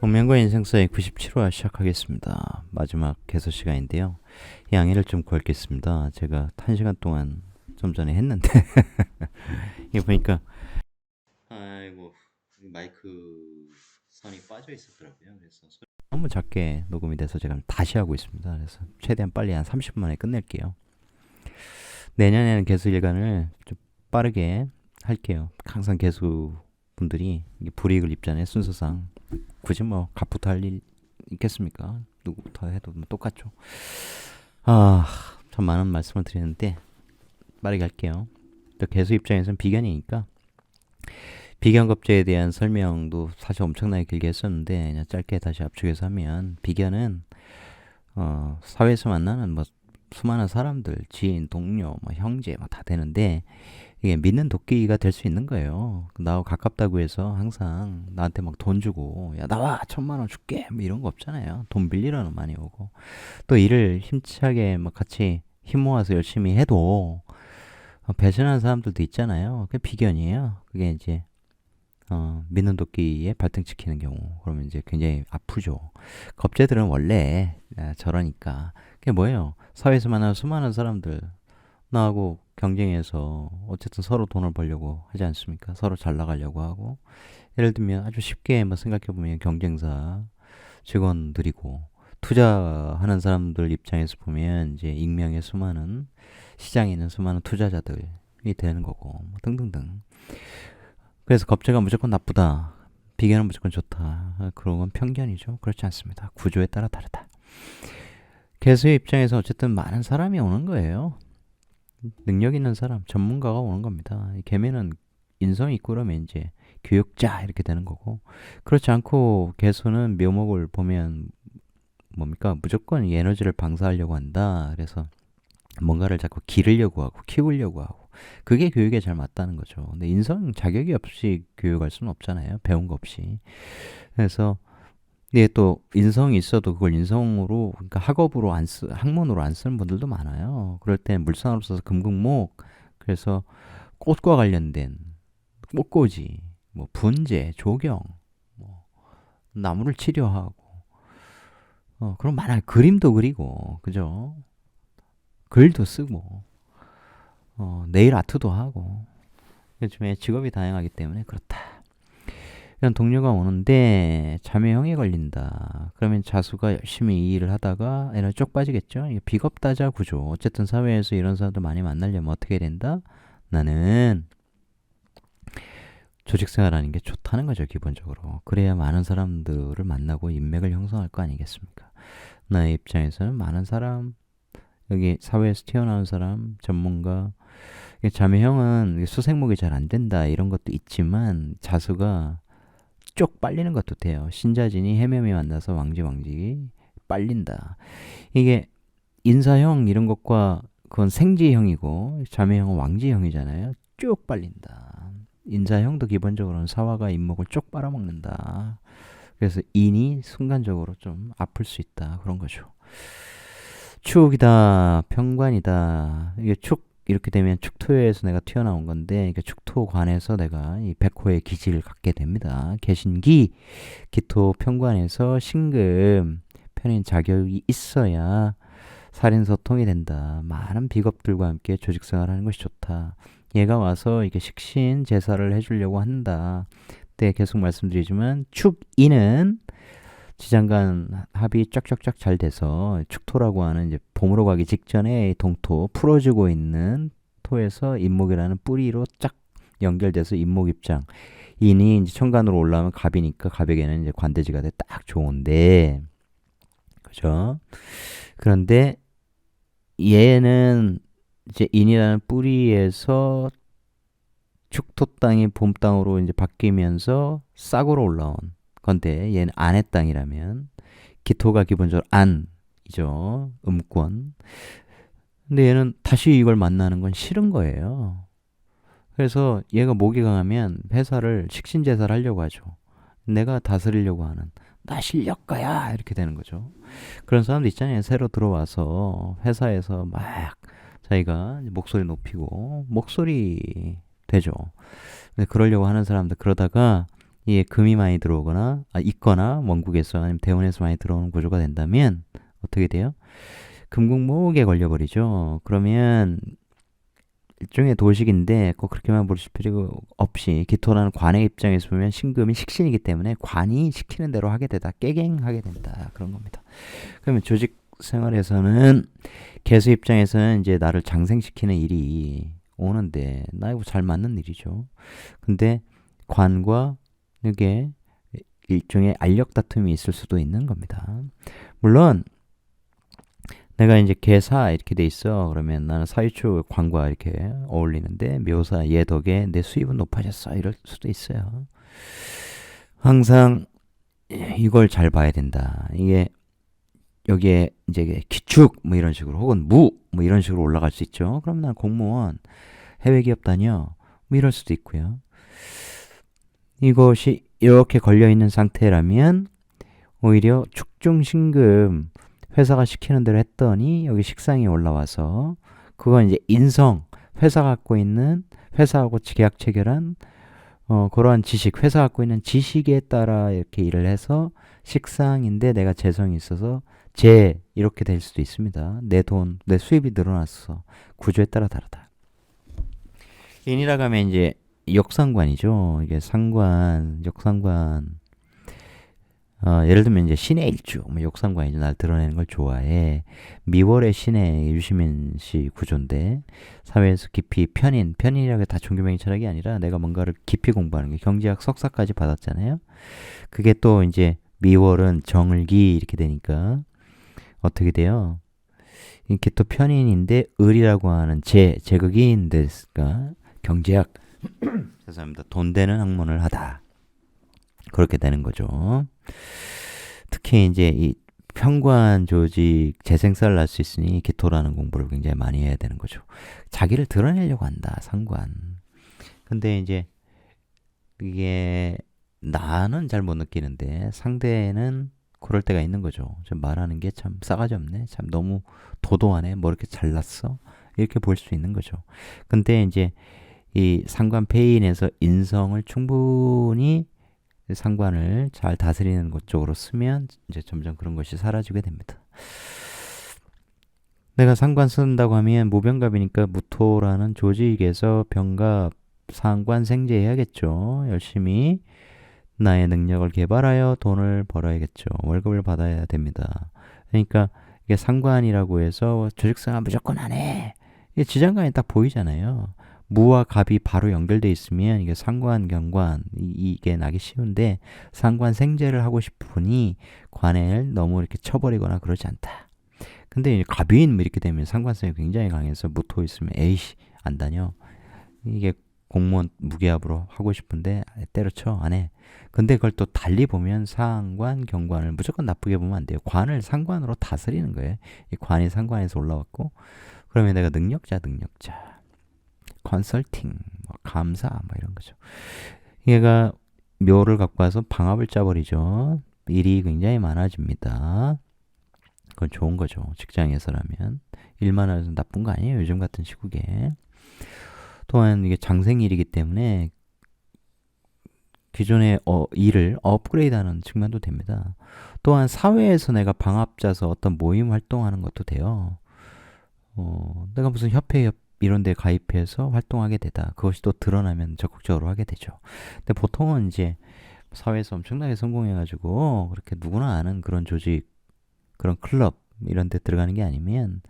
운명과 인생사의 97화 시작하겠습니다. 마지막 개소 시간인데요. 양해를 좀 구할겠습니다. 제가 1시간 동안 좀 전에 했는데 이게 보니까 아이고 마이크 선이 빠져 있었더라고요. 그래서 너무 작게 녹음이 돼서 제가 다시 하고 있습니다. 그래서 최대한 빨리 한 30분 만에 끝낼게요. 내년에는 개수 일간을 좀 빠르게 할게요. 항상 개수 분들이 불이익을 입잖아요. 순서상 굳이 뭐 갑부터 할 일 있겠습니까? 누구부터 해도 뭐 똑같죠. 참 많은 말씀을 드리는데 빠르게 할게요. 또 개수 입장에서는 비견이니까 비견겁제에 대한 설명도 사실 엄청나게 길게 했었는데 그냥 짧게 다시 압축해서 하면 비견은 사회에서 만나는 뭐 수많은 사람들, 지인, 동료, 뭐 형제 뭐 다 되는데 이게 믿는 도끼가 될 수 있는 거예요. 나하고 가깝다고 해서 항상 나한테 막 돈 주고 야 나와 1,000만 원 줄게 뭐 이런 거 없잖아요. 돈 빌리러는 많이 오고 또 일을 힘차게 막 같이 힘 모아서 열심히 해도 배신하는 사람들도 있잖아요. 그게 비견이에요. 그게 이제 믿는 도끼에 발등 찍히는 경우 그러면 이제 굉장히 아프죠. 겁재들은 원래 저러니까 그게 뭐예요? 사회에서 만나는 수많은 사람들 나하고 경쟁해서 어쨌든 서로 돈을 벌려고 하지 않습니까? 서로 잘 나가려고 하고 예를 들면 아주 쉽게 뭐 생각해보면 경쟁사 직원들이고 투자하는 사람들 입장에서 보면 이제 익명의 수많은 시장에 있는 수많은 투자자들이 되는 거고 뭐 등등등. 그래서 겁재가 무조건 나쁘다. 비견은 무조건 좋다. 그런 건 편견이죠. 그렇지 않습니다. 구조에 따라 다르다. 개수의 입장에서 어쨌든 많은 사람이 오는 거예요. 능력 있는 사람, 전문가가 오는 겁니다. 개미는 인성이 있고 그러면 이제 교육자 이렇게 되는 거고 그렇지 않고 개수는 묘목을 보면 뭡니까? 무조건 이 에너지를 방사하려고 한다. 그래서 뭔가를 자꾸 기르려고 하고 키우려고 하고 그게 교육에 잘 맞다는 거죠. 근데 인성 자격이 없이 교육할 수는 없잖아요. 배운 거 없이. 그래서 근데 또 인성이 있어도 그걸 인성으로 그러니까 학업으로 안 쓰, 학문으로 안 쓰는 분들도 많아요. 그럴 땐 물상으로 써서 금극목 그래서 꽃과 관련된 꽃꽂이, 뭐 분재, 조경, 뭐 나무를 치료하고 그럼 많아요. 그림도 그리고 그죠? 글도 쓰고 네일 아트도 하고 요즘에 직업이 다양하기 때문에 그렇다. 이런 동료가 오는데 자매형에 걸린다. 그러면 자수가 열심히 이 일을 하다가 에너지 쪽 빠지겠죠. 이게 비겁다자 구조. 어쨌든 사회에서 이런 사람들 많이 만나려면 어떻게 된다? 나는 조직생활하는 게 좋다는 거죠, 기본적으로. 그래야 많은 사람들을 만나고 인맥을 형성할 거 아니겠습니까? 나의 입장에서는 많은 사람, 여기 사회에서 튀어나온 사람, 전문가, 자매형은 수생목이 잘 안 된다 이런 것도 있지만 자수가 쪽 빨리는 것도 돼요. 신자진이 해매미 만나서 왕지 빨린다. 이게 인사형 이런 것과 그건 생지형이고 자매형은 왕지형이잖아요. 쭉 빨린다. 인사형도 기본적으로는 사화가 인목을 쪽 빨아먹는다. 그래서 인이 순간적으로 좀 아플 수 있다. 그런 거죠. 축이다. 평관이다. 이게 축 이렇게 되면 축토에서 내가 튀어나온 건데 축토관에서 내가 이 백호의 기질을 갖게 됩니다. 개신기, 기토 평관에서 신금, 편인 자격이 있어야 살인소통이 된다. 많은 비겁들과 함께 조직생활하는 것이 좋다. 얘가 와서 이게 식신 제사를 해주려고 한다. 네, 계속 말씀드리지만 축인은 지장간 합이 쫙쫙쫙 잘 돼서 축토라고 하는 이제 봄으로 가기 직전에 동토 풀어지고 있는 토에서 인목이라는 뿌리로 쫙 연결돼서 인목 입장. 인이 이제 천간으로 올라오면 갑이니까 갑에게는 이제 관대지가 돼 딱 좋은데 그죠? 그런데 얘는 이제 인이라는 뿌리에서 축토 땅이 봄 땅으로 이제 바뀌면서 싹으로 올라온 건데 얘는 안의 땅이라면 기토가 기본적으로 안이죠. 음권. 근데 얘는 다시 이걸 만나는 건 싫은 거예요. 그래서 얘가 목이 강하면 회사를 식신제사를 하려고 하죠. 내가 다스리려고 하는 나 실력가야 이렇게 되는 거죠. 그런 사람도 있잖아요. 새로 들어와서 회사에서 막 자기가 목소리 높이고 목소리 되죠. 근데 그러려고 하는 사람들 그러다가 이게 금이 많이 들어오거나 있거나 원국에서 아니면 대원에서 많이 들어오는 구조가 된다면 어떻게 돼요? 금국목에 걸려버리죠. 그러면 일종의 도식인데 꼭 그렇게만 보실 필요 없이 기토라는 관의 입장에서 보면 신금이 식신이기 때문에 관이 시키는 대로 하게 되다. 깨갱하게 된다. 그런 겁니다. 그러면 조직 생활에서는 개수 입장에서는 이제 나를 장생시키는 일이 오는데 나하고 잘 맞는 일이죠. 근데 관과 이게 일종의 알력 다툼이 있을 수도 있는 겁니다. 물론 내가 이제 개사 이렇게 돼 있어. 그러면 나는 사유축 관과 이렇게 어울리는데 묘사 얘 덕에 내 수입은 높아졌어. 이럴 수도 있어요. 항상 이걸 잘 봐야 된다. 이게 여기에 이제 기축 뭐 이런 식으로 혹은 무 뭐 이런 식으로 올라갈 수 있죠. 그럼 난 공무원 해외 기업 다녀 뭐 이럴 수도 있고요. 이것이 이렇게 걸려 있는 상태라면 오히려 축중신금 회사가 시키는 대로 했더니 여기 식상이 올라와서 그건 이제 인성 회사 갖고 있는 회사하고 계약 체결한 그러한 지식 회사 갖고 있는 지식에 따라 이렇게 일을 해서 식상인데 내가 재성이 있어서 이렇게 될 수도 있습니다. 내 돈, 내 수입이 늘어났어. 구조에 따라 다르다. 인이라고 하면 이제 역상관이죠. 이게 상관, 역상관. 예를 들면 이제 신의 일주, 뭐 역상관이죠. 날 드러내는 걸 좋아해. 미월의 신의 유시민 씨 구조인데 사회에서 깊이 편인이라고 다 종교명의 철학이 아니라 내가 뭔가를 깊이 공부하는 게 경제학 석사까지 받았잖아요. 그게 또 이제 미월은 정을기 이렇게 되니까 어떻게 돼요? 이렇게 또 편인인데 을이라고 하는 제극인데가 경제학 죄송합니다. 돈 되는 학문을 하다. 그렇게 되는 거죠. 특히 이제 이 편관 조직 재생살을 할 수 있으니 기토라는 공부를 굉장히 많이 해야 되는 거죠. 자기를 드러내려고 한다. 상관. 근데 이제 이게 나는 잘 못 느끼는데 상대는 그럴 때가 있는 거죠. 좀 말하는 게 참 싸가지 없네. 참 너무 도도하네. 뭐 이렇게 잘났어. 이렇게 볼 수 있는 거죠. 근데 이제 이 상관 폐인에서 인성을 충분히 상관을 잘 다스리는 것 쪽으로 쓰면 이제 점점 그런 것이 사라지게 됩니다. 내가 상관 쓴다고 하면 무병갑이니까 무토라는 조직에서 병갑 상관 생제해야겠죠. 열심히 나의 능력을 개발하여 돈을 벌어야겠죠. 월급을 받아야 됩니다. 그러니까 이게 상관이라고 해서 조직생활 무조건 안 해. 이게 지장간이 딱 보이잖아요. 무와 갑이 바로 연결돼 있으면 이게 상관, 경관 이게 나기 쉬운데 상관 생제를 하고 싶으니 관을 너무 이렇게 쳐버리거나 그러지 않다. 근데 이제 갑인 뭐 이렇게 되면 상관성이 굉장히 강해서 무토 있으면 에이씨 안 다녀. 이게 공무원 무기압으로 하고 싶은데 때려쳐 안 해. 근데 그걸 또 달리 보면 상관, 경관을 무조건 나쁘게 보면 안 돼요. 관을 상관으로 다스리는 거예요. 이 관이 상관에서 올라왔고 그러면 내가 능력자 컨설팅, 뭐 감사 뭐 이런 거죠. 얘가 묘를 갖고 와서 방압을 짜버리죠. 일이 굉장히 많아집니다. 그건 좋은 거죠. 직장에서라면. 일만 해서 나쁜 거 아니에요. 요즘 같은 시국에. 또한 이게 장생일이기 때문에 기존의 일을 업그레이드하는 측면도 됩니다. 또한 사회에서 내가 방압 짜서 어떤 모임 활동하는 것도 돼요. 내가 무슨 협회 이런 데 가입해서 활동하게 되다. 그것이 또 드러나면 적극적으로 하게 되죠. 근데 보통은 이제 사회에서 엄청나게 성공해가지고 그렇게 누구나 아는 그런 조직, 그런 클럽 이런 데 들어가는 게 아니면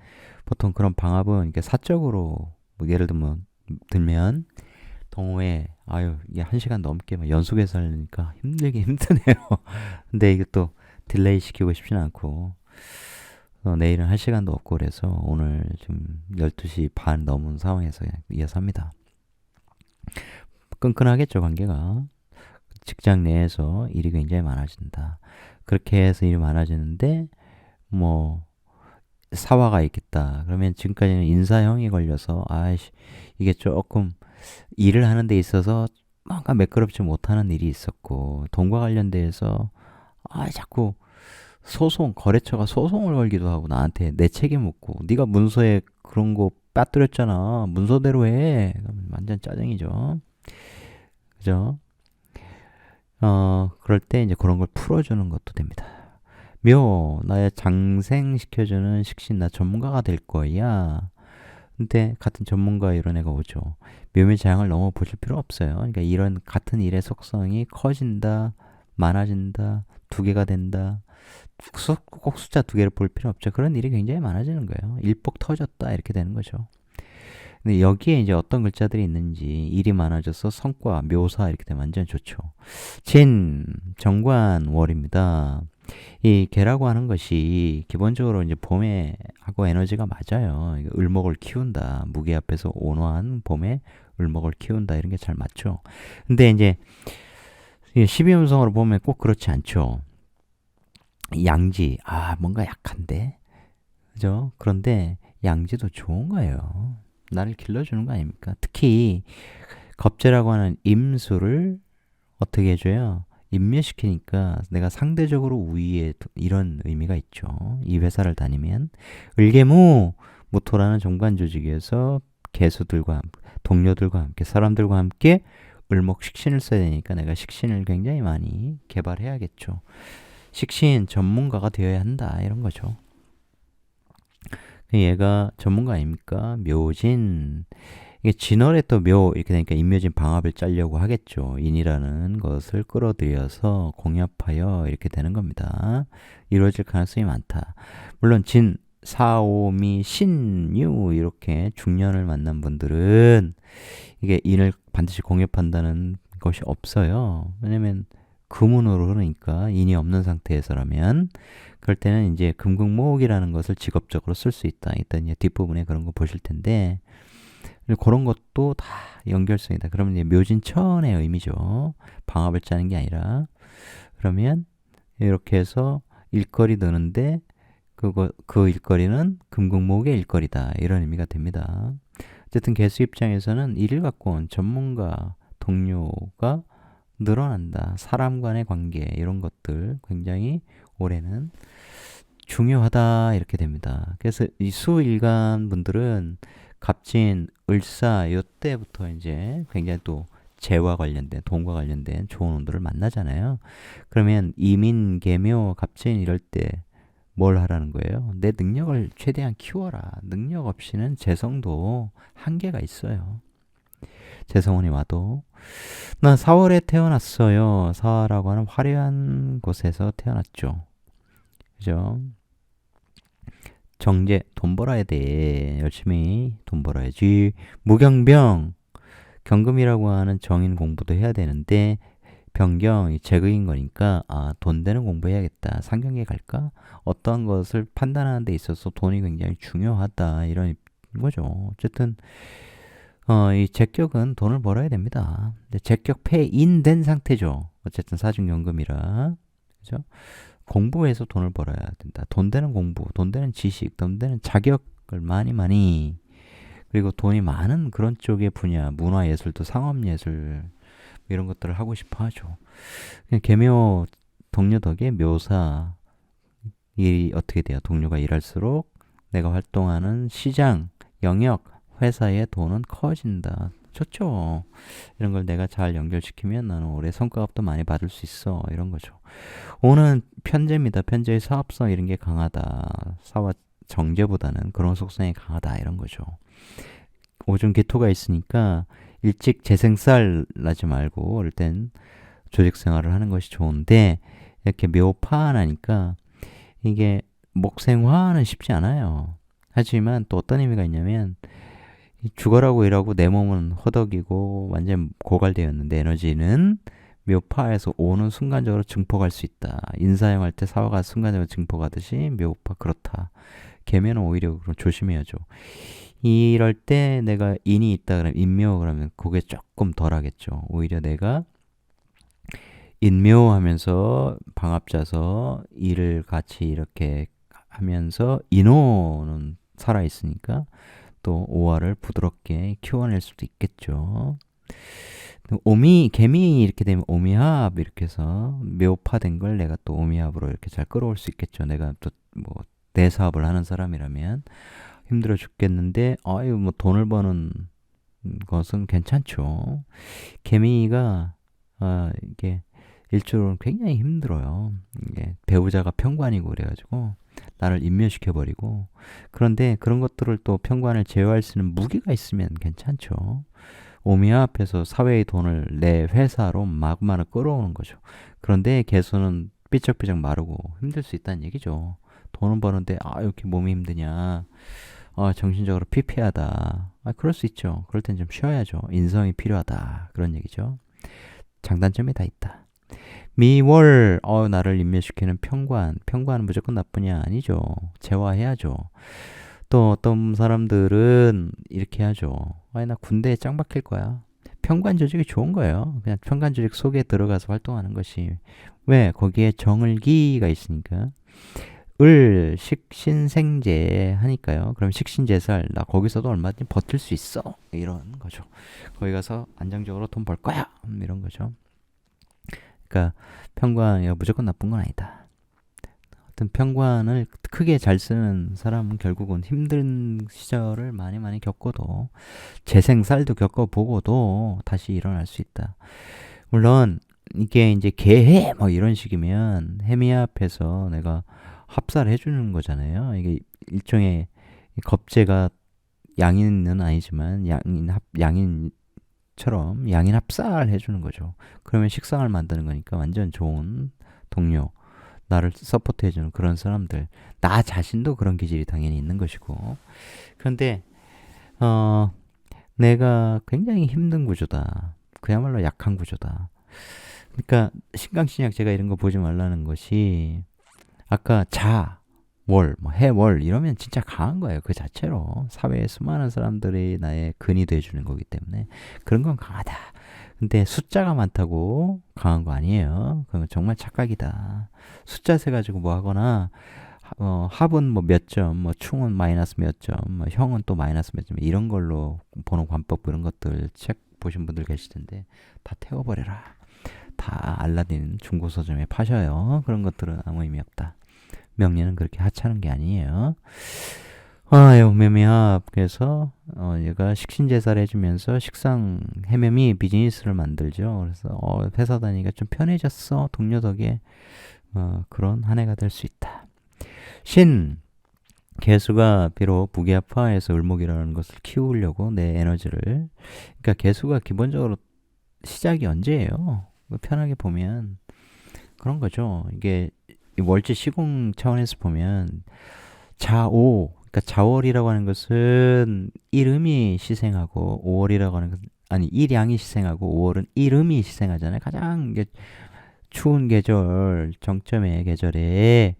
보통 그런 방합은 이렇게 사적으로 뭐 예를 들면 동호회 이게 1시간 넘게 막 연속해서 하려니까 힘드네요. 근데 이게 또 딜레이 시키고 싶지는 않고 내일은 할 시간도 없고 그래서 오늘 좀 12시 반 넘은 상황에서 이어서 합니다. 끈끈하겠죠, 관계가. 직장 내에서 일이 굉장히 많아진다. 그렇게 해서 일이 많아지는데 뭐 사화가 있겠다. 그러면 지금까지는 인사형이 걸려서 이게 조금 일을 하는 데 있어서 뭔가 매끄럽지 못하는 일이 있었고 돈과 관련돼서 자꾸 거래처가 소송을 걸기도 하고 나한테 내 책임 묻고 네가 문서에 그런 거 빠뜨렸잖아. 문서대로 해. 완전 짜증이죠. 그죠? 그럴 때 이제 그런 걸 풀어주는 것도 됩니다. 묘, 나의 장생시켜주는 식신, 나 전문가가 될 거야. 근데 같은 전문가 이런 애가 오죠. 묘의 재앙을 너무 보실 필요 없어요. 그러니까 이런 같은 일의 속성이 커진다, 많아진다, 두 개가 된다. 꼭 숫자 두 개를 볼 필요 없죠. 그런 일이 굉장히 많아지는 거예요. 일복 터졌다 이렇게 되는 거죠. 근데 여기에 이제 어떤 글자들이 있는지 일이 많아져서 성과, 묘사 이렇게 되면 완전 좋죠. 진, 정관, 월입니다. 이 개라고 하는 것이 기본적으로 이제 봄에 하고 에너지가 맞아요. 을목을 키운다. 무게 앞에서 온화한 봄에 을목을 키운다. 이런 게 잘 맞죠. 근데 이제 12음성으로 보면 꼭 그렇지 않죠. 양지, 뭔가 약한데? 그죠? 그런데 양지도 좋은 거예요. 나를 길러주는 거 아닙니까? 특히 겁재라고 하는 임수를 어떻게 해줘요? 임묘시키니까 내가 상대적으로 우위에 이런 의미가 있죠. 이 회사를 다니면 을개무 모토라는 정관 조직에서 개수들과 동료들과 함께 사람들과 함께 을목 식신을 써야 되니까 내가 식신을 굉장히 많이 개발해야겠죠. 식신 전문가가 되어야 한다 이런 거죠. 얘가 전문가 아닙니까? 묘진. 이게 진월에 또 묘 이렇게 되니까 인묘진 방압을 짜려고 하겠죠. 인이라는 것을 끌어들여서 공합하여 이렇게 되는 겁니다. 이루어질 가능성이 많다. 물론 진, 사오미, 신유 이렇게 중년을 만난 분들은 이게 인을 반드시 공합한다는 것이 없어요. 왜냐면 금운으로 흐르니까 인이 없는 상태에서라면 그럴 때는 이제 금극목이라는 것을 직업적으로 쓸 수 있다. 일단 이제 뒷부분에 그런 거 보실 텐데 그런 것도 다 연결성이다. 그러면 이제 묘진천의 의미죠. 방압을 짜는 게 아니라 그러면 이렇게 해서 일거리 드는데 그 일거리는 금극목의 일거리다. 이런 의미가 됩니다. 어쨌든 개수 입장에서는 일을 갖고 온 전문가, 동료가 늘어난다. 사람 간의 관계 이런 것들 굉장히 올해는 중요하다 이렇게 됩니다. 그래서 이 수일간 분들은 갑진, 을사 이때부터 이제 굉장히 또 재와 관련된 돈과 관련된 좋은 운들을 만나잖아요. 그러면 이민, 계묘, 갑진 이럴 때 뭘 하라는 거예요? 내 능력을 최대한 키워라. 능력 없이는 재성도 한계가 있어요. 재성운이 와도 난 4월에 태어났어요. 사라고 하는 화려한 곳에서 태어났죠. 그죠? 정제, 돈 벌어야 돼. 열심히 돈 벌어야지. 무경병, 경금이라고 하는 정인 공부도 해야 되는데, 변경이 재극인 거니까, 돈 되는 공부 해야겠다. 상경계 갈까? 어떤 것을 판단하는 데 있어서 돈이 굉장히 중요하다. 이런 거죠. 어쨌든, 이 제격은 돈을 벌어야 됩니다. 근데 제격 폐인된 상태죠. 어쨌든 사중연금이라. 그죠? 공부해서 돈을 벌어야 된다. 돈 되는 공부, 돈 되는 지식, 돈 되는 자격을 많이 그리고 돈이 많은 그런 쪽의 분야, 문화예술도 상업예술 이런 것들을 하고 싶어 하죠. 그냥 계묘 동료 덕에 묘사 일이 어떻게 돼요? 동료가 일할수록 내가 활동하는 시장, 영역, 회사의 돈은 커진다. 좋죠. 이런 걸 내가 잘 연결시키면 나는 올해 성과급도 많이 받을 수 있어. 이런 거죠. 오는 편제입니다. 편제의 사업성 이런 게 강하다. 사와 정제보다는 그런 속성이 강하다. 이런 거죠. 오중 기토가 있으니까 일찍 재생살 나지 말고 그럴 땐 조직 생활을 하는 것이 좋은데 이렇게 묘파하니까 이게 목생화는 쉽지 않아요. 하지만 또 어떤 의미가 있냐면 죽어라고 일하고 내 몸은 허덕이고 완전 고갈되었는데 에너지는 묘파에서 오는 순간적으로 증폭할 수 있다. 인사형할 때 사화가 순간적으로 증폭하듯이 묘파 그렇다. 개면은 오히려 그럼 조심해야죠. 이럴 때 내가 인이 있다 그러면 인묘 그러면 그게 조금 덜 하겠죠. 오히려 내가 인묘하면서 방압자서 일을 같이 이렇게 하면서 인호는 살아있으니까 또 오화를 부드럽게 키워낼 수도 있겠죠. 오미, 개미 이렇게 되면 오미합 이렇게 해서 묘파된 걸 내가 또 오미합으로 이렇게 잘 끌어올 수 있겠죠. 내가 또 뭐 대사업을 하는 사람이라면 힘들어 죽겠는데 아유 뭐 돈을 버는 것은 괜찮죠. 개미가 이게 일적으로는 굉장히 힘들어요. 이게 배우자가 편관이고 그래가지고 나를 인멸시켜버리고. 그런데 그런 것들을 또 편관을 제어할 수 있는 무기가 있으면 괜찮죠. 오미야 앞에서 사회의 돈을 내 회사로 마구마구 끌어오는 거죠. 그런데 개수는 삐쩍삐쩍 마르고 힘들 수 있다는 얘기죠. 돈은 버는데 이렇게 몸이 힘드냐, 정신적으로 피폐하다, 그럴 수 있죠. 그럴 땐 좀 쉬어야죠. 인성이 필요하다, 그런 얘기죠. 장단점이 다 있다. 미월, 나를 인멸시키는 편관은 무조건 나쁘냐? 아니죠. 제어해야죠. 또 어떤 사람들은 이렇게 하죠. 나 군대에 짱 박힐 거야. 편관 조직이 좋은 거예요. 그냥 편관 조직 속에 들어가서 활동하는 것이. 왜? 거기에 정을기가 있으니까. 식신생제 하니까요. 그럼 식신제살, 나 거기서도 얼마든지 버틸 수 있어. 이런 거죠. 거기 가서 안정적으로 돈 벌 거야. 이런 거죠. 그러니까 편관이 무조건 나쁜 건 아니다. 어떤 편관을 크게 잘 쓰는 사람은 결국은 힘든 시절을 많이 겪어도, 재생살도 겪어보고도 다시 일어날 수 있다. 물론 이게 이제 개해 뭐 이런 식이면 해미야 앞에서 내가 합사를 해주는 거잖아요. 이게 일종의 겁제가, 양인은 아니지만 양인처럼 양인 합사를 해주는 거죠. 그러면 식상을 만드는 거니까 완전 좋은 동료, 나를 서포트해주는 그런 사람들. 나 자신도 그런 기질이 당연히 있는 것이고. 그런데 내가 굉장히 힘든 구조다, 그야말로 약한 구조다. 그러니까 신강신약 제가 이런 거 보지 말라는 것이, 아까 월, 해월 이러면 진짜 강한 거예요. 그 자체로 사회에 수많은 사람들이 나의 근이 돼주는 거기 때문에 그런 건 강하다. 근데 숫자가 많다고 강한 거 아니에요. 그건 정말 착각이다. 숫자 세 가지고 뭐 하거나, 합은 뭐 몇 점, 충은 마이너스 몇 점, 형은 또 마이너스 몇 점, 이런 걸로 번호 관법 이런 것들 책 보신 분들 계실 텐데 다 태워버려라. 다 알라딘 중고서점에 파셔요. 그런 것들은 아무 의미 없다. 명리는 그렇게 하찮은 게 아니에요. 해매미합. 그래서 얘가 식신제사를 해주면서 식상 해매미 비즈니스를 만들죠. 그래서 회사 다니기가 좀 편해졌어, 동료 덕에. 그런 한 해가 될 수 있다. 개수가 비록 부기아파에서 을목이라는 것을 키우려고 내 에너지를, 그러니까 개수가 기본적으로 시작이 언제예요? 편하게 보면 그런 거죠. 이게 월지 시공 차원에서 보면 자오, 그러니까 자월이라고 하는 것은 일음이 희생하고, 5월이라고 하는 것은, 아니, 일양이 희생하고 5월은 일음이 희생하잖아요. 가장 추운 계절, 정점의 계절에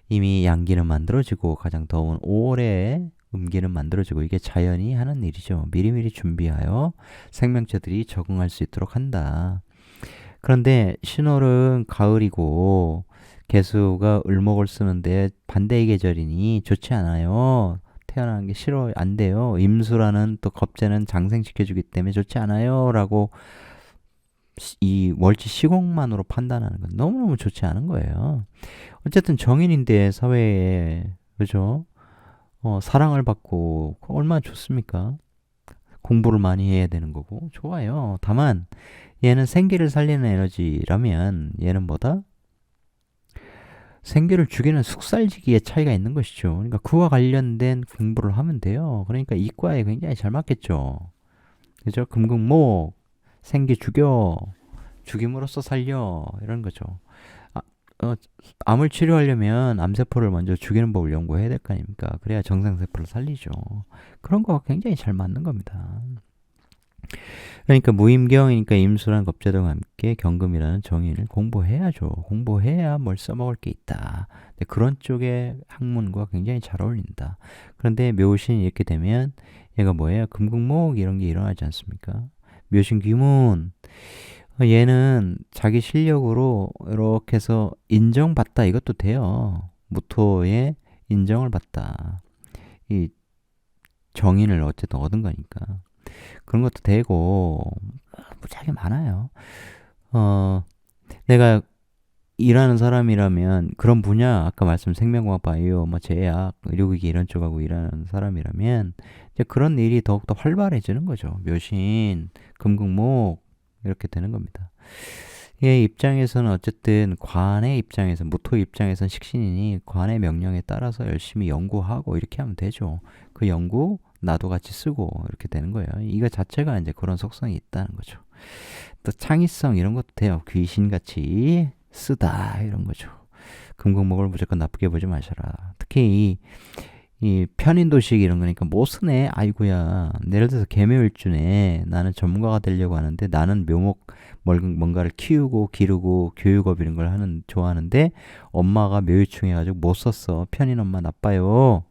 이미 양기는 만들어지고, 가장 더운 5월에 음기는 만들어지고, 이게 자연이 하는 일이죠. 미리미리 준비하여 생명체들이 적응할 수 있도록 한다. 그런데 신월은 가을이고 개수가 을목을 쓰는데 반대의 계절이니 좋지 않아요. 태어나는 게 싫어, 안 돼요. 임수라는 또 겁재는 장생시켜주기 때문에 좋지 않아요. 라고 이 월지 시공만으로 판단하는 건 너무너무 좋지 않은 거예요. 어쨌든 정인인데 사회에, 그죠? 사랑을 받고 얼마나 좋습니까? 공부를 많이 해야 되는 거고 좋아요. 다만 얘는 생기를 살리는 에너지라면 얘는 뭐다? 생기를 죽이는 숙살지기의 차이가 있는 것이죠. 그러니까 그와 관련된 공부를 하면 돼요. 그러니까 이과에 굉장히 잘 맞겠죠. 그죠? 금극목, 생기 죽여, 죽임으로써 살려, 이런 거죠. 암을 치료하려면 암세포를 먼저 죽이는 법을 연구해야 될 거 아닙니까? 그래야 정상세포를 살리죠. 그런 거가 굉장히 잘 맞는 겁니다. 그러니까 무임경이니까 임수란 겁재동과 함께 경금이라는 정의를 공부해야죠. 공부해야 뭘 써먹을 게 있다. 그런 쪽의 학문과 굉장히 잘 어울린다. 그런데 묘신이 이렇게 되면 얘가 뭐예요? 금극목 이런 게 일어나지 않습니까? 묘신 귀문. 얘는 자기 실력으로 이렇게 해서 인정받다, 이것도 돼요. 무토의 인정을 받다. 이 정인을 어쨌든 얻은 거니까. 그런 것도 되고 무지하게 많아요. 내가 일하는 사람이라면 그런 분야, 아까 말씀 생명과학, 바이오, 제약, 의료기기 이런 쪽하고 일하는 사람이라면 이제 그런 일이 더욱더 활발해지는 거죠. 묘신, 금극목 이렇게 되는 겁니다. 얘 입장에서는 어쨌든 관의 입장에서 무토 입장에서는 식신이니 관의 명령에 따라서 열심히 연구하고 이렇게 하면 되죠. 그 연구 나도 같이 쓰고 이렇게 되는 거예요. 이거 자체가 이제 그런 속성이 있다는 거죠. 또 창의성 이런 것도 돼요. 귀신같이 쓰다 이런 거죠. 금공목을 무조건 나쁘게 보지 마셔라. 특히 이 편인도식 이런 거니까 못 쓰네. 아이고야. 예를 들어서 개묘일주네. 나는 전문가가 되려고 하는데 나는 묘목 뭔가를 키우고 기르고 교육업 이런 걸 좋아하는데 엄마가 묘일충 해가지고 못 썼어. 편인 엄마 나빠요.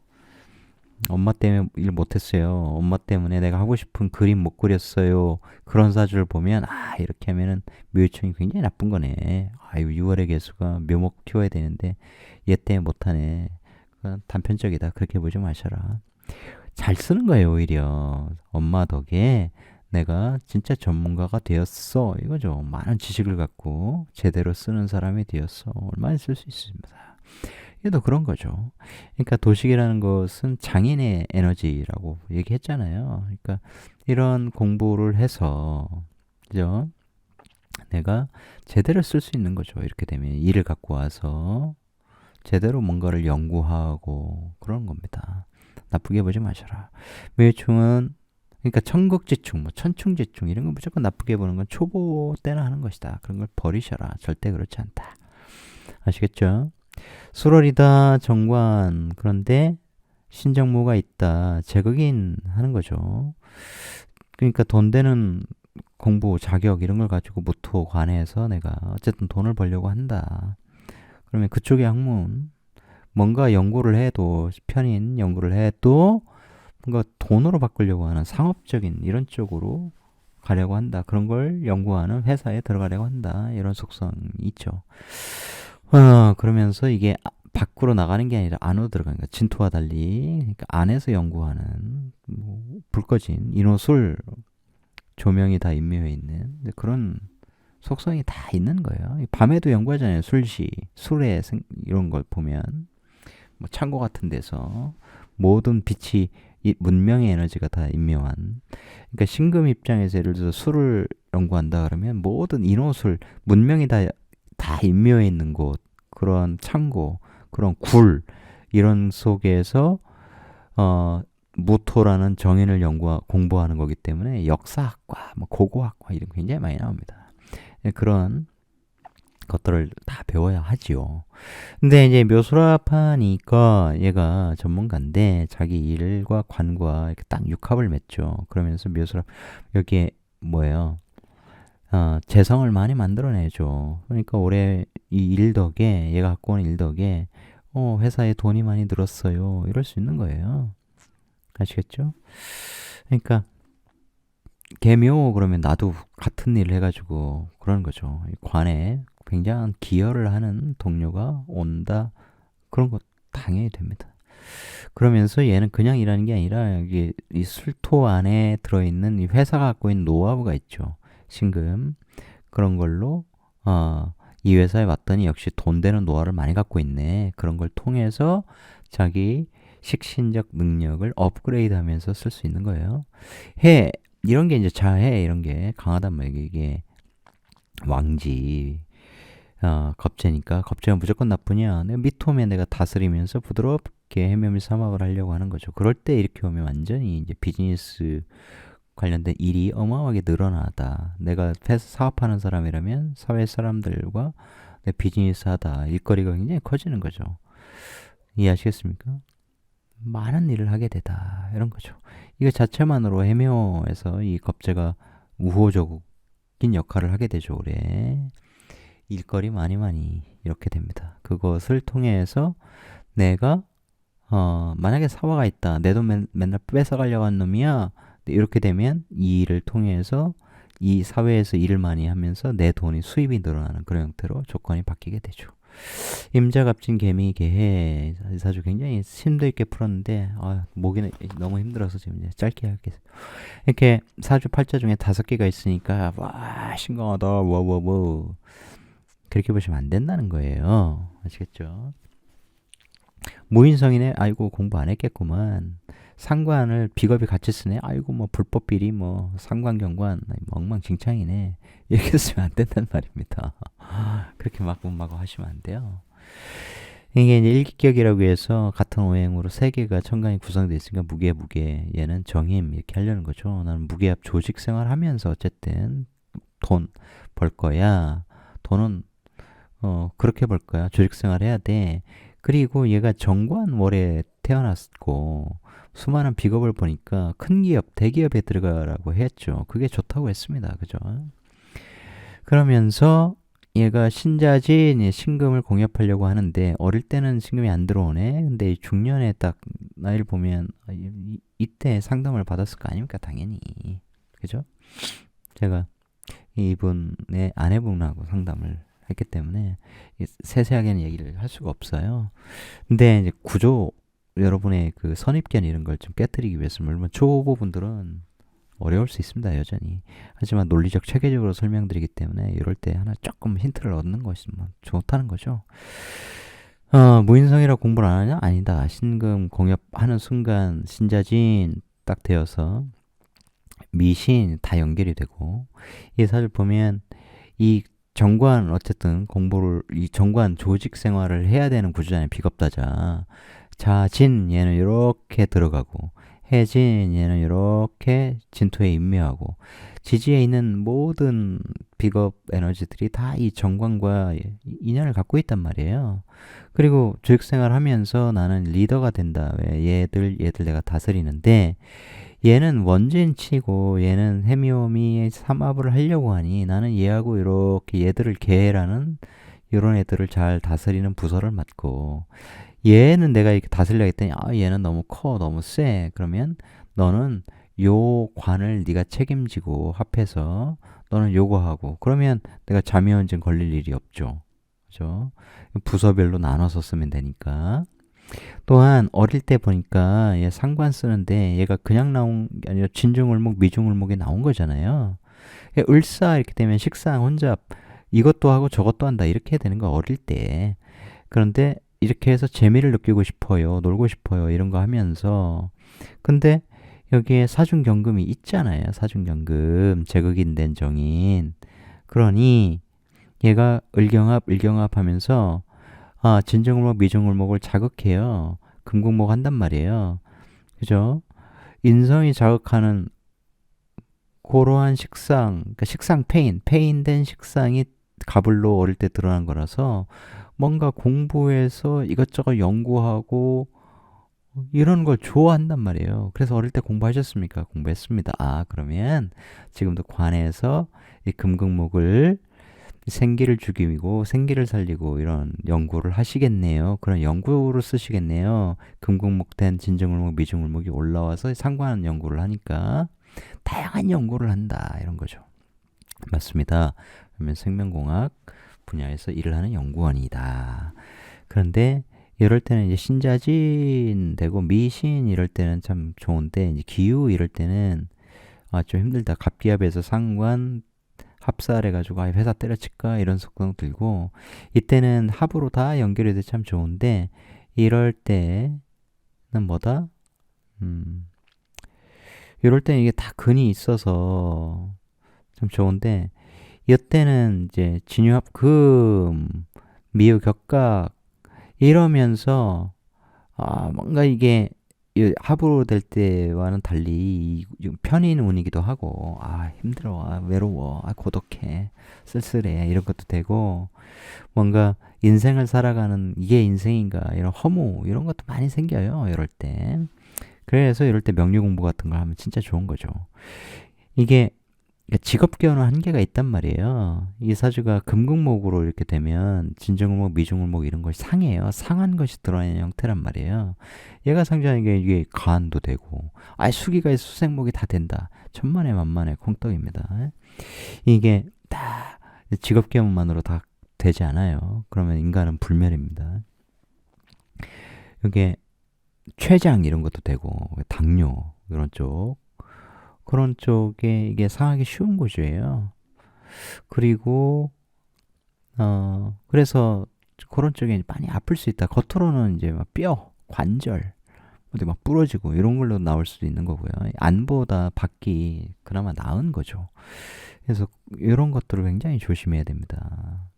엄마 때문에 일 못했어요. 엄마 때문에 내가 하고 싶은 그림 못 그렸어요. 그런 사주를 보면 이렇게 하면은 묘일충이 굉장히 나쁜 거네. 아유 6월의 개수가 묘목 키워야 되는데 얘 때문에 못하네. 그건 단편적이다. 그렇게 보지 마셔라. 잘 쓰는 거예요. 오히려 엄마 덕에 내가 진짜 전문가가 되었어. 이거죠. 많은 지식을 갖고 제대로 쓰는 사람이 되었어. 얼마나 쓸 수 있습니다. 얘도 그런 거죠. 그러니까 도식이라는 것은 장인의 에너지라고 얘기했잖아요. 그러니까 이런 공부를 해서 그죠? 내가 제대로 쓸 수 있는 거죠. 이렇게 되면 일을 갖고 와서 제대로 뭔가를 연구하고 그런 겁니다. 나쁘게 보지 마셔라. 묘충은 그러니까 천국지충, 뭐 천충지충 이런 거 무조건 나쁘게 보는 건 초보 때나 하는 것이다. 그런 걸 버리셔라. 절대 그렇지 않다. 아시겠죠? 수월이다 정관 그런데 신정모가 있다 제극인 하는 거죠. 그러니까 돈 되는 공부 자격 이런 걸 가지고 무토 관해서 내가 어쨌든 돈을 벌려고 한다. 그러면 그쪽의 학문 뭔가 연구를 해도 편인 연구를 해도 뭔가 돈으로 바꾸려고 하는 상업적인 이런 쪽으로 가려고 한다. 그런 걸 연구하는 회사에 들어가려고 한다. 이런 속성이 있죠. 그러면서 이게 밖으로 나가는 게 아니라 안으로 들어가는 거야. 진토와 달리 그러니까 안에서 연구하는 불 꺼진 인호술 조명이 다 임묘해 있는 그런 속성이 다 있는 거예요. 밤에도 연구하잖아요. 술시, 술의 이런 걸 보면 뭐 창고 같은 데서 모든 빛이 이 문명의 에너지가 다 임묘한. 그러니까 신금 입장에서 예를 들어서 술을 연구한다 그러면 모든 인호술 문명이 다 임묘해 있는 곳, 그런 창고, 그런 굴 이런 속에서 무토라는 정인을 공부하는 거기 때문에 역사학과, 뭐 고고학과 이런 게 굉장히 많이 나옵니다. 그런 것들을 다 배워야 하지요. 근데 이제 묘술합하니까 얘가 전문가인데 자기 일과 관과 이렇게 딱 육합을 맺죠. 그러면서 묘술합 여기에 뭐예요? 재성을 많이 만들어내죠. 그러니까 올해 이 일 덕에 얘가 갖고 오는 일 덕에 회사에 돈이 많이 들었어요. 이럴 수 있는 거예요. 아시겠죠? 그러니까 개묘 그러면 나도 같은 일을 해가지고 그러는 거죠. 관에 굉장한 기여를 하는 동료가 온다. 그런 거 당연히 됩니다. 그러면서 얘는 그냥 일하는 게 아니라 여기 이 술토 안에 들어있는 이 회사가 갖고 있는 노하우가 있죠. 신금 그런 걸로 이 회사에 왔더니 역시 돈 되는 노하우를 많이 갖고 있네. 그런 걸 통해서 자기 식신적 능력을 업그레이드하면서 쓸 수 있는 거예요. 해 이런 게 이제 자해 이런 게 강하단 말이에요. 이게 왕지 겁재니까 겁재가 무조건 나쁘냐? 내가 미토면 내가 다스리면서 부드럽게 해묘미 삼합을 하려고 하는 거죠. 그럴 때 이렇게 오면 완전히 이제 비즈니스 관련된 일이 어마어마하게 늘어나다. 내가 사업하는 사람이라면 사회 사람들과 내 비즈니스 하다 일거리가 굉장히 커지는 거죠. 이해하시겠습니까? 많은 일을 하게 되다 이런 거죠. 이거 자체만으로 해묘에서 이 겁재가 우호적인 역할을 하게 되죠. 올해 일거리 많이 이렇게 됩니다. 그것을 통해서 내가 만약에 사화가 있다. 내 돈 맨날 뺏어가려고 하는 놈이야. 이렇게 되면 이 일을 통해서 이 사회에서 일을 많이 하면서 내 돈이 수입이 늘어나는 그런 형태로 조건이 바뀌게 되죠. 임자갑진 개미 개해 사주 굉장히 심도 있게 풀었는데 목이 너무 힘들어서 지금 이제 짧게 하겠습니다. 이렇게 사주 팔자 중에 5개가 있으니까 와 신강하다 와와와 그렇게 보시면 안 된다는 거예요. 아시겠죠? 무인성이네. 아이고 공부 안 했겠구만. 상관을 비겁이 같이 쓰네. 아이고 뭐 불법 비리 뭐 상관경관 엉망진창이네. 이렇게 쓰면 안 된단 말입니다. 그렇게 마구마구 하시면 안 돼요. 이게 이제 일기격이라고 해서 같은 오행으로 세 개가 천간이 구성되어 있으니까 무게 얘는 정임 이렇게 하려는 거죠. 나는 무게압 조직 생활하면서 어쨌든 돈 벌 거야. 돈은 그렇게 벌 거야. 조직 생활해야 돼. 그리고 얘가 정관월에 태어났고 수많은 비겁을 보니까 큰 기업, 대기업에 들어가라고 했죠. 그게 좋다고 했습니다. 그죠? 그러면서 얘가 신자진 신금을 공nhập 하려고 하는데 어릴 때는 신금이 안 들어오네. 근데 중년에 딱 나이를 보면 이때 상담을 받았을 거 아닙니까? 당연히. 그죠? 제가 이분의 아내분하고 상담을 했기 때문에 세세하게는 얘기를 할 수가 없어요. 근데 이제 구조 여러분의 그 선입견 이런 걸 좀 깨뜨리기 위해서 물론 초보분들은 어려울 수 있습니다, 여전히. 하지만 논리적 체계적으로 설명드리기 때문에 이럴 때 하나 조금 힌트를 얻는 것이 뭐 좋다는 거죠. 무인성이라 공부를 안 하냐? 아니다. 신금 공nhập 하는 순간 신자진 딱 되어서 미신 다 연결이 되고 이 사실 보면 이 정관 어쨌든 공부를 이 정관 조직 생활을 해야 되는 구조잖아요. 비겁다자. 자진 얘는 이렇게 들어가고 해진 얘는 이렇게 진토에 임묘하고 지지에 있는 모든 비겁 에너지들이 다 이 정관과 인연을 갖고 있단 말이에요. 그리고 조직생활 하면서 나는 리더가 된다. 왜 얘들 내가 다스리는데 얘는 원진치고 얘는 해미오미 삼합을 하려고 하니 나는 얘하고 이렇게 얘들을 계라는 이런 애들을 잘 다스리는 부서를 맡고 얘는 내가 이렇게 다스리려 했더니 얘는 너무 커 너무 세 그러면 너는 요 관을 네가 책임지고 합해서 너는 요거 하고 그러면 내가 자묘연진 걸릴 일이 없죠. 그죠? 부서별로 나눠서 쓰면 되니까. 또한 어릴 때 보니까 얘 상관 쓰는데 얘가 그냥 나온 게 아니라 진중을목 미중을목이 나온 거잖아요. 을사 이렇게 되면 식상 혼잡 이것도 하고 저것도 한다 이렇게 되는 거 어릴 때. 그런데 이렇게 해서 재미를 느끼고 싶어요. 놀고 싶어요. 이런 거 하면서 근데 여기에 사중경금이 있잖아요. 사중경금 제극인된 정인. 그러니 얘가 을경합 하면서 진정을목, 미정을목을 자극해요. 금국목 한단 말이에요. 그죠? 인성이 자극하는 그러한 식상, 그러니까 식상 페인된 식상이 가불로 어릴 때 드러난 거라서 뭔가 공부해서 이것저것 연구하고 이런 걸 좋아한단 말이에요. 그래서 어릴 때 공부하셨습니까? 공부했습니다. 그러면 지금도 관에서 이 금극목을 생기를 죽이고 생기를 살리고 이런 연구를 하시겠네요. 그런 연구로 쓰시겠네요. 금국목된 진정을목, 미중을목이 올라와서 상관 연구를 하니까 다양한 연구를 한다 이런 거죠. 맞습니다. 그러면 생명공학 분야에서 일을 하는 연구원이다. 그런데 이럴 때는 이제 신자진 되고 미신 이럴 때는 참 좋은데 이제 기후 이럴 때는 좀 힘들다. 갑기압에서 상관 합살해가지고 회사 때려칠까 이런 속성 들고 이때는 합으로 다 연결이 돼 참 좋은데 이럴 때는 뭐다? 이럴 때는 이게 다 근이 있어서 참 좋은데 이때는 이제 진유합 금 미유 격각 이러면서 뭔가 이게 합으로 될 때와는 달리 편인 운이기도 하고 힘들어 외로워 고독해 쓸쓸해 이런 것도 되고 뭔가 인생을 살아가는 이게 인생인가 이런 허무 이런 것도 많이 생겨요 이럴 때. 그래서 이럴 때 명리 공부 같은 걸 하면 진짜 좋은 거죠. 이게 직업계는 한계가 있단 말이에요. 이 사주가 금극목으로 이렇게 되면 진정을목, 미중을목 이런 것이 상해요. 상한 것이 드러나는 형태란 말이에요. 얘가 상징하는 게 이게 간도 되고, 수기가 있어 수생목이 다 된다. 천만에 만만에 콩떡입니다. 이게 다 직업계만으로 다 되지 않아요. 그러면 인간은 불멸입니다. 이게 췌장 이런 것도 되고, 당뇨 이런 쪽. 그런 쪽에 이게 상하기 쉬운 구조예요. 그리고 그래서 그런 쪽에 많이 아플 수 있다. 겉으로는 이제 막 뼈 관절 어디 막 부러지고 이런 걸로 나올 수도 있는 거고요. 안보다 밖이 그나마 나은 거죠. 그래서 이런 것들을 굉장히 조심해야 됩니다.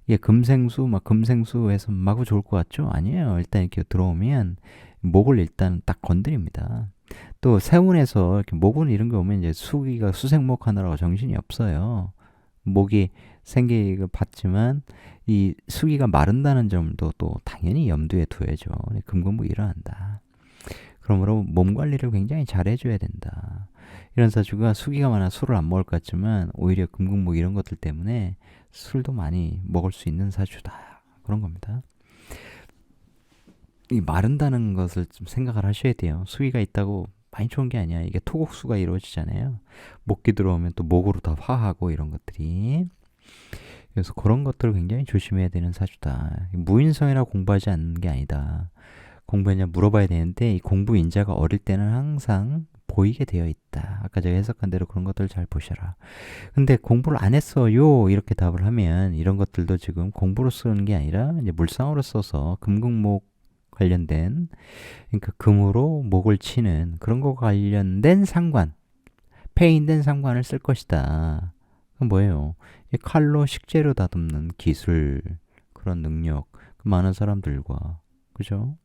이게 금생수 막 금생수 해서 마구 좋을 것 같죠? 아니에요. 일단 이렇게 들어오면 목을 일단 딱 건드립니다. 또 세운에서 이렇게 목은 이런 거 오면 이제 수기가 수생목 하느라고 정신이 없어요. 목이 생기가 봤지만 이 수기가 마른다는 점도 또 당연히 염두에 둬야죠. 금근무 일어난다. 그러므로 몸 관리를 굉장히 잘 해줘야 된다. 이런 사주가 수기가 많아 술을 안 먹을 것 같지만 오히려 금근무 이런 것들 때문에 술도 많이 먹을 수 있는 사주다. 그런 겁니다. 이 마른다는 것을 좀 생각을 하셔야 돼요. 수기가 있다고 많이 좋은 게 아니야. 이게 토곡수가 이루어지잖아요. 목기 들어오면 또 목으로 더 화하고 이런 것들이. 그래서 그런 것들을 굉장히 조심해야 되는 사주다. 무인성이라 공부하지 않는 게 아니다. 공부했냐 물어봐야 되는데 이 공부 인자가 어릴 때는 항상 보이게 되어 있다. 아까 제가 해석한 대로 그런 것들을 잘 보셔라. 근데 공부를 안 했어요. 이렇게 답을 하면 이런 것들도 지금 공부로 쓰는 게 아니라 이제 물상으로 써서 금극목 관련된 그러니까 금으로 목을 치는 그런 거 관련된 상관, 폐인된 상관을 쓸 것이다. 그건 뭐예요? 칼로 식재료 다듬는 기술, 그런 능력, 많은 사람들과 그죠?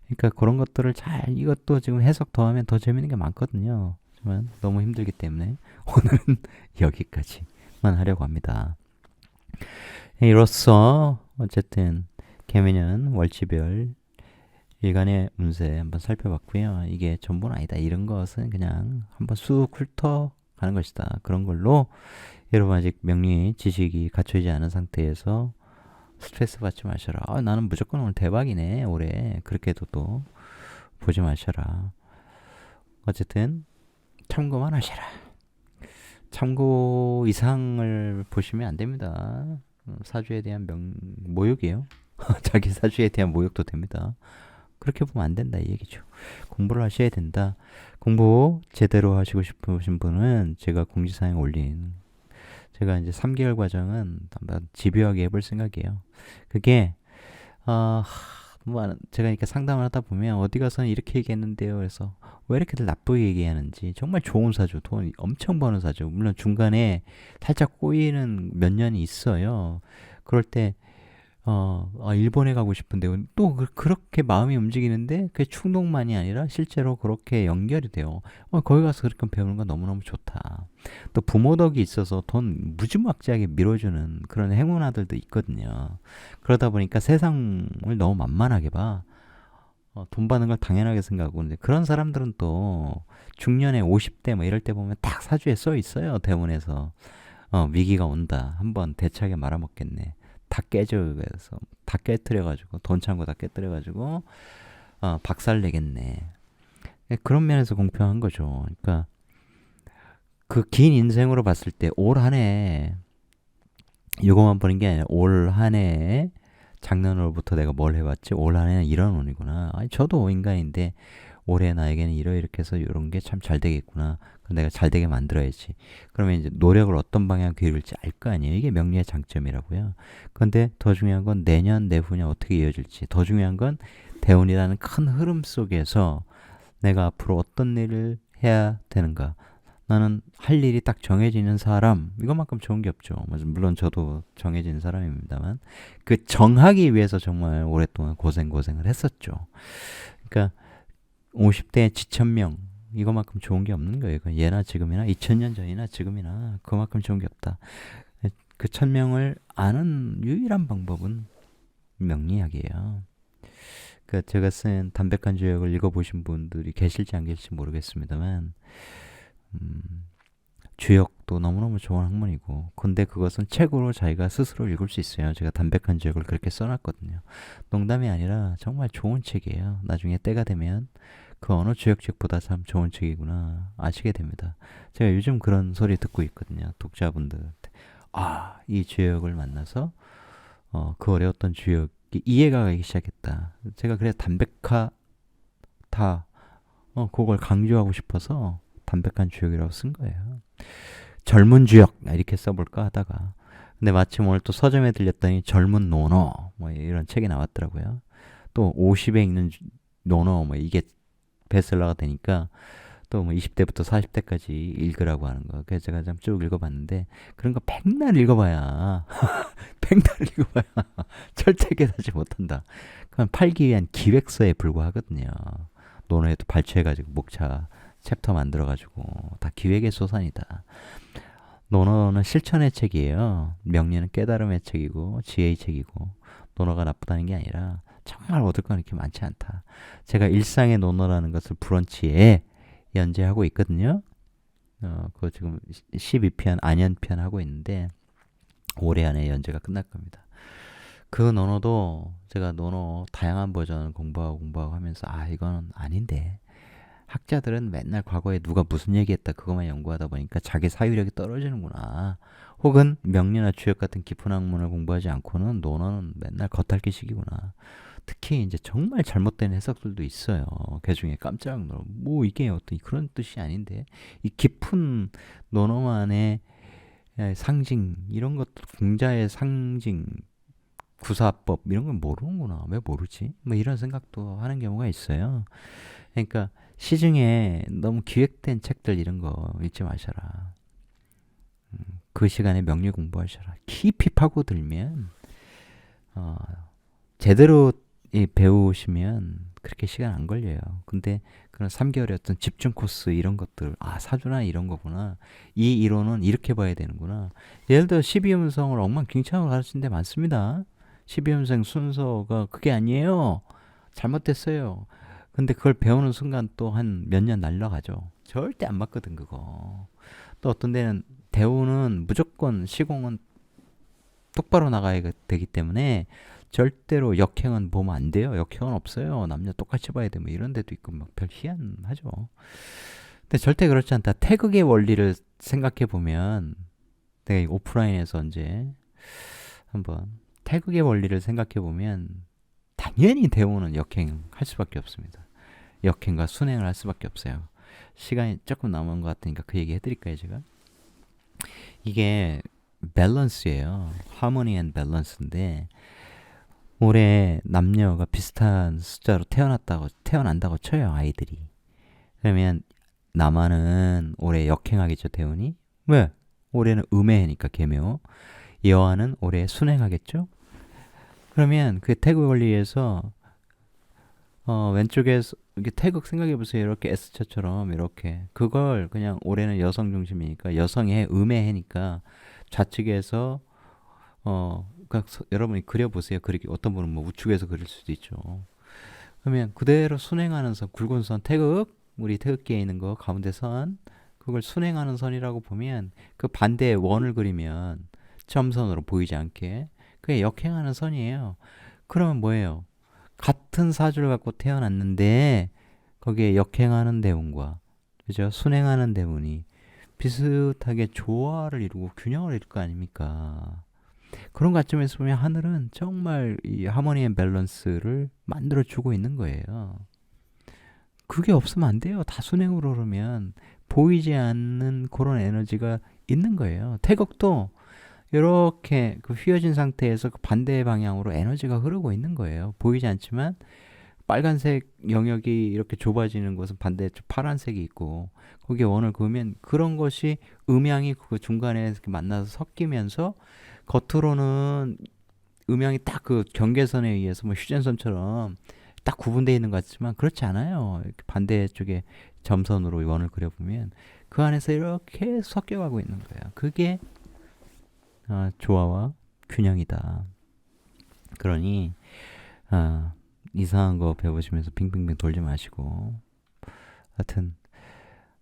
그러니까 그런 것들을 잘 이것도 지금 해석 더하면 더 재밌는 게 많거든요. 하지만 너무 힘들기 때문에 오늘은 여기까지만 하려고 합니다. 이로써 어쨌든 개미년 월지별 일간의 운세 한번 살펴봤고요. 이게 전부는 아니다. 이런 것은 그냥 한번 쑥 훑어 가는 것이다. 그런 걸로 여러분 아직 명리 지식이 갖춰지지 않은 상태에서 스트레스 받지 마셔라. 나는 무조건 오늘 대박이네 올해. 그렇게도 또 보지 마셔라. 어쨌든 참고만 하셔라. 참고 이상을 보시면 안 됩니다. 사주에 대한 모욕이에요. 자기 사주에 대한 모욕도 됩니다. 그렇게 보면 안 된다 이 얘기죠. 공부를 하셔야 된다. 공부 제대로 하시고 싶으신 분은 제가 공지사항에 올린 제가 이제 3개월 과정은 한번 집요하게 해볼 생각이에요. 그게 제가 이렇게 상담을 하다 보면 어디 가서는 이렇게 얘기했는데요. 그래서 왜 이렇게들 나쁘게 얘기하는지 정말 좋은 사주, 돈 엄청 버는 사주. 물론 중간에 살짝 꼬이는 몇 년이 있어요. 그럴 때 일본에 가고 싶은데 또 그렇게 마음이 움직이는데 그게 충동만이 아니라 실제로 그렇게 연결이 돼요. 거기 가서 그렇게 배우는 건 너무너무 좋다. 또 부모 덕이 있어서 돈 무지막지하게 밀어주는 그런 행운아들도 있거든요. 그러다 보니까 세상을 너무 만만하게 봐. 돈 받는 걸 당연하게 생각하고 근데 그런 사람들은 또 중년에 50대 뭐 이럴 때 보면 딱 사주에 써 있어요. 대문에서 위기가 온다. 한번 대차게 말아먹겠네. 다 깨져서 다 깨뜨려가지고 돈 창고 다 깨뜨려가지고 박살 내겠네. 그런 면에서 공평한 거죠. 그러니까 그 긴 인생으로 봤을 때 올 한해 이거만 보는 게 아니라 올 한해 작년으로부터 내가 뭘 해봤지? 올 한해는 이런 운이구나. 아니 저도 인간인데 올해 나에게는 이렇게 해서 이런 게 참 잘 되겠구나. 그럼 내가 잘 되게 만들어야지. 그러면 이제 노력을 어떤 방향 기울일지 알 거 아니에요. 이게 명리의 장점이라고요. 그런데 더 중요한 건 내년, 내후년 어떻게 이어질지. 더 중요한 건 대운이라는 큰 흐름 속에서 내가 앞으로 어떤 일을 해야 되는가. 나는 할 일이 딱 정해지는 사람. 이것만큼 좋은 게 없죠. 물론 저도 정해진 사람입니다만 그 정하기 위해서 정말 오랫동안 고생을 했었죠. 그러니까 50대 지천명 이거만큼 좋은 게 없는 거예요. 예나 지금이나 2000년 전이나 지금이나 그만큼 좋은 게 없다. 그 1000명을 아는 유일한 방법은 명리학이에요. 제가 쓴 담백한 주역을 읽어보신 분들이 계실지 안 계실지 모르겠습니다만 주역도 너무너무 좋은 학문이고 근데 그것은 책으로 자기가 스스로 읽을 수 있어요. 제가 담백한 주역을 그렇게 써놨거든요. 농담이 아니라 정말 좋은 책이에요. 나중에 때가 되면 그 어느 주역책보다 참 좋은 책이구나 아시게 됩니다. 제가 요즘 그런 소리 듣고 있거든요. 독자분들한테 이 주역을 만나서 그 어려웠던 주역이 이해가 가기 시작했다. 제가 그래서 담백하다 그걸 강조하고 싶어서 담백한 주역이라고 쓴 거예요. 젊은 주역 이렇게 써볼까 하다가 근데 마침 오늘 또 서점에 들렸더니 젊은 논어 뭐 이런 책이 나왔더라고요. 또 50에 읽는 논어 뭐 이게 베스트셀러가 되니까 또 뭐 20대부터 40대까지 읽으라고 하는 거. 그래서 제가 좀 쭉 읽어봤는데 그런 거 백날 읽어봐야 백날 읽어봐야 절대 깨닫지 못한다. 그건 팔기 위한 기획서에 불과하거든요. 논어에도 발췌해가지고 목차 챕터 만들어가지고 다 기획의 소산이다. 논어는 실천의 책이에요. 명리는 깨달음의 책이고 지혜의 책이고 논어가 나쁘다는 게 아니라 정말 얻을 건 이렇게 많지 않다. 제가 일상의 논어라는 것을 브런치에 연재하고 있거든요. 그거 지금 12편 안연편 하고 있는데 올해 안에 연재가 끝날 겁니다. 그 논어도 제가 논어 다양한 버전 공부하고 하면서 이거는 아닌데 학자들은 맨날 과거에 누가 무슨 얘기했다 그것만 연구하다 보니까 자기 사유력이 떨어지는구나. 혹은 명리나 주역 같은 깊은 학문을 공부하지 않고는 논어는 맨날 겉핥기식이구나. 특히 이제 정말 잘못된 해석들도 있어요. 그 중에 깜짝 놀라. 뭐 이게 어떤 그런 뜻이 아닌데 이 깊은 논어만의 상징 이런 것들 궁자의 상징 구사법 이런 걸 모르는구나. 왜 모르지? 뭐 이런 생각도 하는 경우가 있어요. 그러니까 시중에 너무 기획된 책들 이런 거 읽지 마셔라. 그 시간에 명리 공부하셔라. 깊이 파고들면 제대로 배우시면 그렇게 시간 안 걸려요. 근데 그런 3개월의 어떤 집중 코스 이런 것들 사주나 이런 거구나. 이 이론은 이렇게 봐야 되는구나. 예를 들어 12음성을 엉망진창으로 가르치는 데 많습니다. 12음성 순서가 그게 아니에요. 잘못됐어요. 근데 그걸 배우는 순간 또 한 몇 년 날라가죠. 절대 안 맞거든 그거. 또 어떤 데는 대우는 무조건 시공은 똑바로 나가야 되기 때문에 절대로 역행은 보면 안 돼요. 역행은 없어요. 남녀 똑같이 봐야 돼. 뭐 이런 데도 있고 막 별 희한하죠. 근데 절대 그렇지 않다. 태극의 원리를 생각해 보면 내가 오프라인에서 언제 한번 태극의 원리를 생각해 보면 당연히 대우는 역행할 수밖에 없습니다. 역행과 순행을 할 수밖에 없어요. 시간이 조금 남은 것 같으니까 그 얘기 해드릴까요, 제가? 이게 밸런스예요. 하모니 앤 밸런스인데 올해 남녀가 비슷한 숫자로 태어난다고 쳐요, 아이들이. 그러면 남아는 올해 역행하겠죠, 대운이? 왜? 올해는 음해니까 계묘. 여아는 올해 순행하겠죠? 그러면 그 태극 원리에서 왼쪽에서 이렇게 태극 생각해 보세요. 이렇게 S자처럼 이렇게 그걸 그냥 올해는 여성 중심이니까 여성의 음해니까 좌측에서 그러니까 여러분이 그려보세요. 그리기 어떤 분은 뭐 우측에서 그릴 수도 있죠. 그러면 그대로 순행하는 선, 굵은 선, 태극 우리 태극기에 있는 거 가운데 선 그걸 순행하는 선이라고 보면 그 반대에 원을 그리면 점선으로 보이지 않게 그게 역행하는 선이에요. 그러면 뭐예요? 같은 사주를 갖고 태어났는데 거기에 역행하는 대운과 그죠? 순행하는 대운이 비슷하게 조화를 이루고 균형을 이룰 거 아닙니까? 그런 관점에서 보면 하늘은 정말 이 하모니 앤 밸런스를 만들어 주고 있는 거예요. 그게 없으면 안 돼요. 다 순행으로 흐르면 보이지 않는 그런 에너지가 있는 거예요. 태극도 이렇게 그 휘어진 상태에서 그 반대 방향으로 에너지가 흐르고 있는 거예요. 보이지 않지만 빨간색 영역이 이렇게 좁아지는 곳은 반대 파란색이 있고 거기에 원을 그으면 그런 것이 음양이 그 중간에 만나서 섞이면서 겉으로는 음양이 딱 그 경계선에 의해서 뭐 휴전선처럼 딱 구분되어 있는 것 같지만 그렇지 않아요. 이렇게 반대쪽에 점선으로 원을 그려보면 그 안에서 이렇게 섞여가고 있는 거예요. 그게 조화와 균형이다. 그러니 이상한 거 배우시면서 빙빙빙 돌지 마시고 하여튼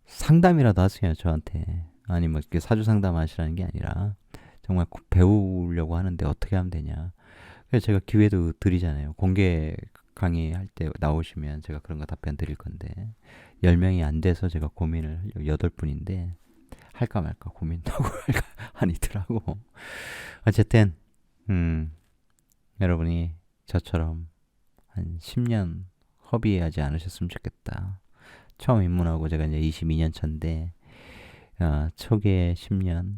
상담이라도 하세요. 저한테. 아니 뭐 사주 상담하시라는 게 아니라 정말 배우려고 하는데 어떻게 하면 되냐. 그래서 제가 기회도 드리잖아요. 공개 강의할 때 나오시면 제가 그런 거 답변 드릴 건데 10명이 안 돼서 제가 고민을 8분인데 할까 말까 고민하고 아니더라고. 어쨌든 여러분이 저처럼 한 10년 허비하지 않으셨으면 좋겠다. 처음 입문하고 제가 이제 22년 차인데 초기에 10년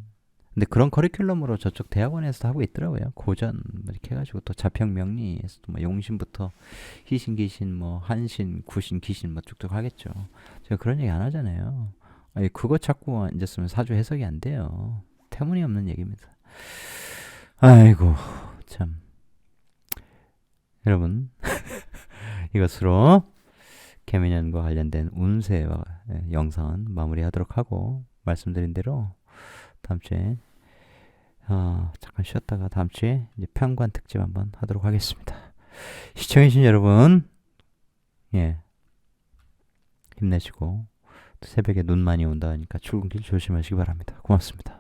근데 그런 커리큘럼으로 저쪽 대학원에서 하고 있더라고요. 고전 뭐 이렇게 해가지고 또 자평 명리에서도 뭐 용신부터 희신, 기신, 뭐 한신, 구신, 기신 뭐 쭉쭉 하겠죠. 제가 그런 얘기 안 하잖아요. 아니, 그거 자꾸 앉았으면 사주 해석이 안 돼요. 터무니없는 얘기입니다. 아이고 참. 여러분 이것으로 개미년과 관련된 운세와 영상은 마무리하도록 하고, 말씀드린 대로 다음 주에 잠깐 쉬었다가 다음 주에 이제 편관 특집 한번 하도록 하겠습니다. 시청해주신 여러분, 예, 힘내시고, 또 새벽에 눈 많이 온다 하니까 출근길 조심하시기 바랍니다. 고맙습니다.